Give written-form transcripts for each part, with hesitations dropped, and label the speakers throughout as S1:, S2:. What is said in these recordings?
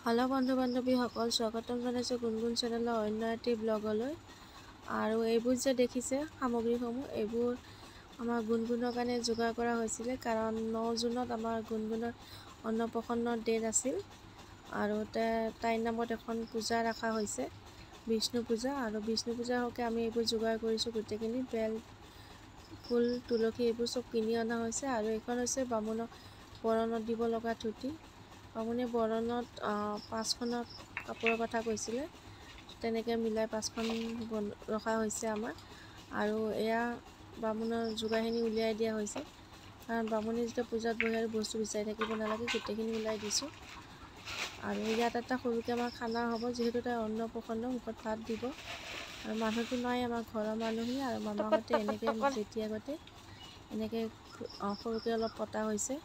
S1: Hello' বন্ধু বান্ধৱীসকল, স্বাগতম জনাইছোঁ গুণগুণ চেনেলৰ অন্য এটি ব্লগলৈ। আৰু এইবোৰ যে দেখিছে সামগ্ৰীসমূহ, এইবোৰ আমাৰ গুণগুণৰ কাৰণে যোগাৰ কৰা হৈছিলে, কাৰণ 9 জুনত আমাৰ গুণগুণৰ অন্নপ্ৰসন্নৰ ডেট আছিল। আৰু তাইৰ নামত এখন পূজা ৰখা হৈছে, বিষ্ণু পূজা। আৰু বিষ্ণু পূজাৰ হকে আমি এইবোৰ যোগাৰ কৰিছোঁ, গোটেইখিনি বেল, ফুল, তুলসী এইবোৰ চব কিনি অনা হৈছে। আৰু এইখন হৈছে বামুণক বৰণত দিব লগা ধুতি। বামুণে বৰণত 5খনত কাপোৰৰ কথা কৈছিলে, তেনেকৈ মিলাই 5খন ৰখা হৈছে আমাৰ। আৰু এয়া বামুণৰ যোগাৰখিনি উলিয়াই দিয়া হৈছে, কাৰণ বামুণে যেতিয়া পূজাত বহি আৰু বস্তু বিচাৰি থাকিব নালাগে, গোটেইখিনি ওলাই দিছোঁ। আৰু ইয়াত এটা সৰুকৈ আমাৰ খানা হ'ব, যিহেতু তাই অন্নপ্ৰসন্ন, মুখত ভাত দিব। আৰু মানুহটো নাই, আমাৰ ঘৰৰ মানুহখিনি আৰু মামাহঁতে এনেকৈ যেতিয়াগতে এনেকৈ সৰুকৈ অলপ পতা হৈছে।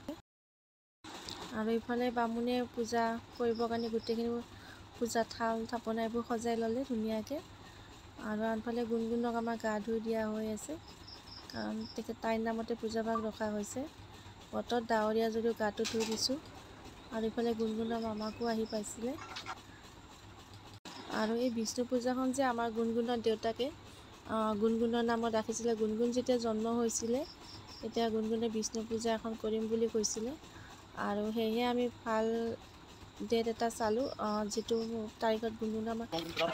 S1: আৰু ইফালে বামুণে পূজা কৰিবৰ কাৰণে গোটেইখিনি পূজা থাল থাপনা এইবোৰ সজাই ল'লে ধুনীয়াকৈ। আৰু আনফালে গুণগুণক আমাৰ গা ধুই দিয়া হৈ আছে, কাৰণ তাইৰ নামতে পূজাভাগ ৰখা হৈছে। বতৰ ডাৱৰীয়া যদিও গাটো ধুই দিছোঁ। আৰু ইফালে গুণগুণৰ মামাকো আহি পাইছিলে। আৰু এই বিষ্ণু পূজাখন যে আমাৰ গুণগুণৰ দেউতাকে গুণগুণৰ নামত ৰাখিছিলে। গুণগুণ যেতিয়া জন্ম হৈছিলে, তেতিয়া গুণগুণে বিষ্ণু পূজা এখন কৰিম বুলি কৈছিলে। আৰু সেয়েহে আমি ভাল ডেট এটা চালোঁ, যিটো তাৰিখত গুণগুণৰ আমাৰ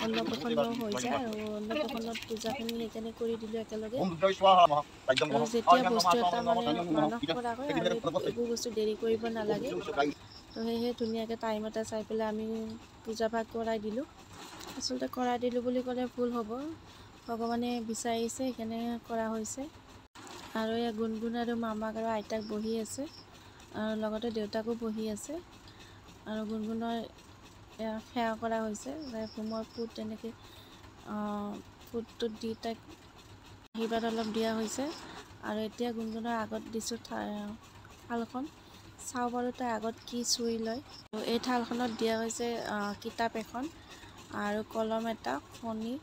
S1: অন্নপ্ৰসন্ন হৈ যায়। আৰু অন্নপ্ৰসন্নত পূজাখিনি সেইকাৰণে কৰি দিলোঁ একেলগে। আৰু যেতিয়া বস্তু এটা মানে মানস কৰা হয়, আৰু এইবোৰ বস্তু দেৰি কৰিব নালাগে, তো সেয়েহে ধুনীয়াকৈ টাইম এটা চাই পেলাই আমি পূজাভাগ কৰাই দিলোঁ। আচলতে কৰাই দিলোঁ বুলি ক'লে ভুল হ'ব, ভগৱানে বিচাৰিছে সেইকাৰণে কৰা হৈছে। আৰু এয়া গুণগুণ আৰু মামাক আৰু আইতাক বহি আছে, আৰু লগতে দেউতাকো বহি আছে। আৰু গুণগুণৰ সেৱা কৰা হৈছে, হোমৰ ফুট তেনেকৈ ফুটটোত দি তাইক আশীৰ্বাদ অলপ দিয়া হৈছে। আৰু এতিয়া গুণগুণৰ আগত দিছোঁ থালখন, চাওঁ বাৰু তাই আগত কি চুই লয়। এই থালখনত দিয়া হৈছে কিতাপ এখন, আৰু কলম এটা, ফণি,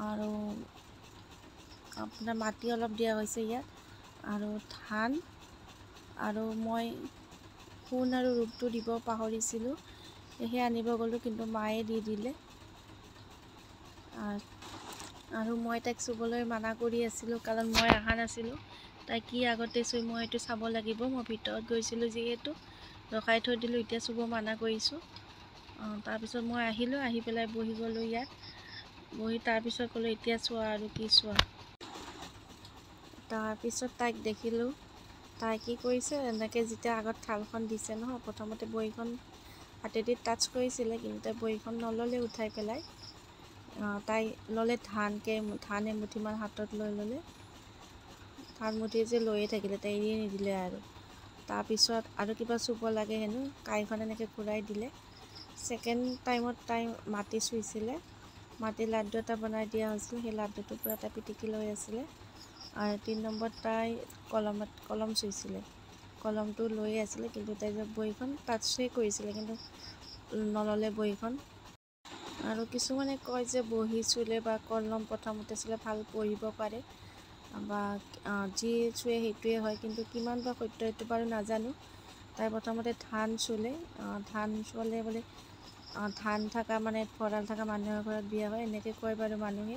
S1: আৰু আপোনাৰ মাটি অলপ দিয়া হৈছে ইয়াত, আৰু ধান। আৰু মই সোণ আৰু ৰূপটো দিব পাহৰিছিলোঁ, সেয়েহে আনিব গ'লোঁ, কিন্তু মায়ে দি দিলে। আৰু মই তাইক চুবলৈ মানা কৰি আছিলোঁ, কাৰণ মই অহা নাছিলোঁ। তাই কি আগতে চুই মই এইটো চাব লাগিব, মই ভিতৰত গৈছিলোঁ যিহেতু ৰখাই থৈ দিলোঁ, এতিয়া চুব মানা কৰিছোঁ। তাৰপিছত মই আহিলোঁ, আহি পেলাই বহি গ'লোঁ ইয়াত। বহি তাৰপিছত ক'লোঁ, এতিয়া চোৱা আৰু কি চোৱা। তাৰপিছত তাইক দেখিলোঁ, তাই কি কৰিছে, এনেকৈ যেতিয়া আগত থালখন দিছে নহয়, প্ৰথমতে বহীখন হাতেদি টাচ কৰিছিলে, কিন্তু তাই বহীখন নল'লে উঠাই পেলাই। তাই ল'লে ধান এমুঠিমান হাতত লৈ ল'লে। ধান মুঠি যে লৈয়ে থাকিলে, তাই এৰিয়ে নিদিলে। আৰু তাৰপিছত আৰু কিবা চুব লাগে হেনো, কাঁহীখন এনেকৈ ঘূৰাই দিলে। ছেকেণ্ড টাইমত তাই মাটি চুইছিলে, মাটি লাড্ডু এটা বনাই দিয়া হৈছিল, সেই লাড্ডুটোৰ পৰা তাই পিটিকি লৈ আছিলে। আৰু 3 নম্বৰত তাই কলম চুইছিলে, কলমটো লৈয়ে আছিলে, কিন্তু তাই যে বহীখন টাচেই কৰিছিলে, কিন্তু নল'লে বহীখন। আৰু কিছুমানে কয় যে বহী চুলে বা কলম প্ৰথমতে চুলে ভাল পঢ়িব পাৰে, বা যি চুৱে সেইটোৱে হয়, কিন্তু কিমান বা সত্য সেইটো বাৰু নাজানো। তাই প্ৰথমতে ধান চুলে, ধান চুলে বোলে ধান থকা মানে ভঁৰাল থকা মানুহৰ ঘৰত বিয়া হয়, এনেকৈ কয় বাৰু মানুহে।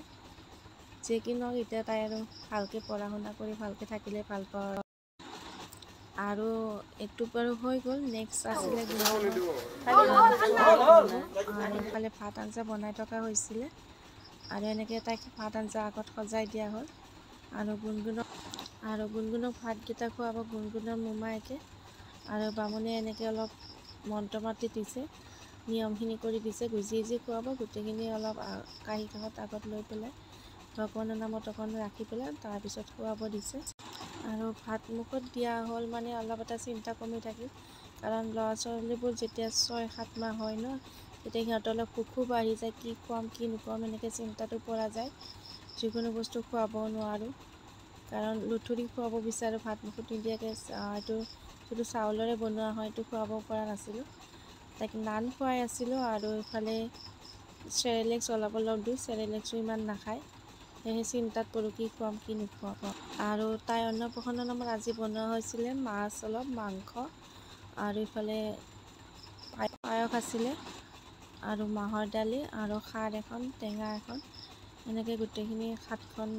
S1: যি কি নহওক, এতিয়া তাই আৰু ভালকৈ পঢ়া শুনা কৰি ভালকৈ থাকিলে ভাল পাওঁ। আৰু এইটো বাৰু হৈ গ'ল। নেক্সট আছিলে আৰু ইফালে ভাত আঞ্জা বনাই থকা হৈছিলে, আৰু এনেকৈ তাইক ভাত আঞ্জা আগত সজাই দিয়া হ'ল। আৰু গুণগুণক ভাতকেইটা খুৱাব গুণগুণৰ মোমায়েকে। আৰু বামুণে এনেকৈ অলপ মন্ত্ৰ মাতি দিছে, নিয়মখিনি কৰি দিছে, যি খুৱাব গোটেইখিনি অলপ কাঁহী কাষত আগত লৈ পেলাই ভগৱানৰ নামত অকণ ৰাখি পেলাই তাৰপিছত খুৱাব দিছে। আৰু ভাত মুখত দিয়া হ'ল মানে অলপ এটা চিন্তা কমি থাকিল, কাৰণ ল'ৰা ছোৱালীবোৰ যেতিয়া 6-7 মাহ হয় ন, তেতিয়া সিহঁতৰ অলপ সুখো বাঢ়ি যায়, কি খুৱাম কি নোখুৱাম এনেকৈ চিন্তাটো পৰা যায়। যিকোনো বস্তু খুৱাব নোৱাৰোঁ, কাৰণ লুথুৰি খুৱাব বিচাৰোঁ, ভাত মুখত নিদিয়াকৈ। এইটো যিটো চাউলৰে বনোৱা হয়, এইটো খুৱাব পৰা নাছিলোঁ। তাইক নান খুৱাই আছিলোঁ, আৰু ইফালে চেৰেলেক্স অলপ দিওঁ, চেৰেলেক্সো ইমান নাখায়, সেয়েহে চিন্তাত পৰোঁ কি খুৱাম কি নোখুৱাম। আৰু তাই অন্নপ্ৰসন্নৰ নামত আজি বনোৱা হৈছিলে মাছ অলপ, মাংস, আৰু ইফালে পায়স আছিলে। আৰু মাহৰ দালি আৰু খাৰ এখন টেঙা এখন এনেকৈ গোটেইখিনি 7খন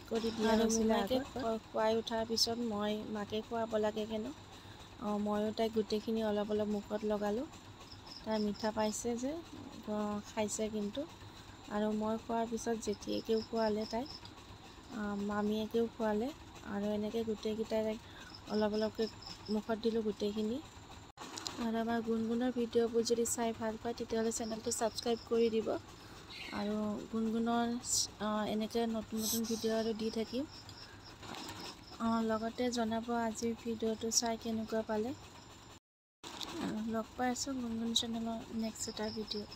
S1: কৰি দিয়া হৈছিলে। খুৱাই উঠাৰ পিছত মই মাকে খুৱাব লাগে কেনো ময়ো তাইক গোটেইখিনি অলপ অলপ মুখত লগালোঁ। তাই মিঠা পাইছে যে খাইছে কিন্তু। আৰু মই খোৱাৰ পিছত জেঠীয়েকেও খোৱালে, তাইক মামীয়েকেও খোৱালে আৰু এনেকৈ গোটেইকেইটাই তাইক অলপ অলপকৈ মুখত দিলোঁ গোটেইখিনি। আৰু আমাৰ গুণগুণৰ ভিডিঅ'বোৰ যদি চাই ভাল পায় তেতিয়াহ'লে চেনেলটো ছাবস্ক্ৰাইব কৰি দিব। আৰু গুণগুণৰ এনেকৈ নতুন নতুন ভিডিঅ' আৰু দি থাকিম। লগতে জনাব আজিৰ ভিডিঅ'টো চাই কেনেকুৱা পালে। লগ পাই আছোঁ গুণগুণ চেনেলৰ নেক্সট এটা ভিডিঅ'।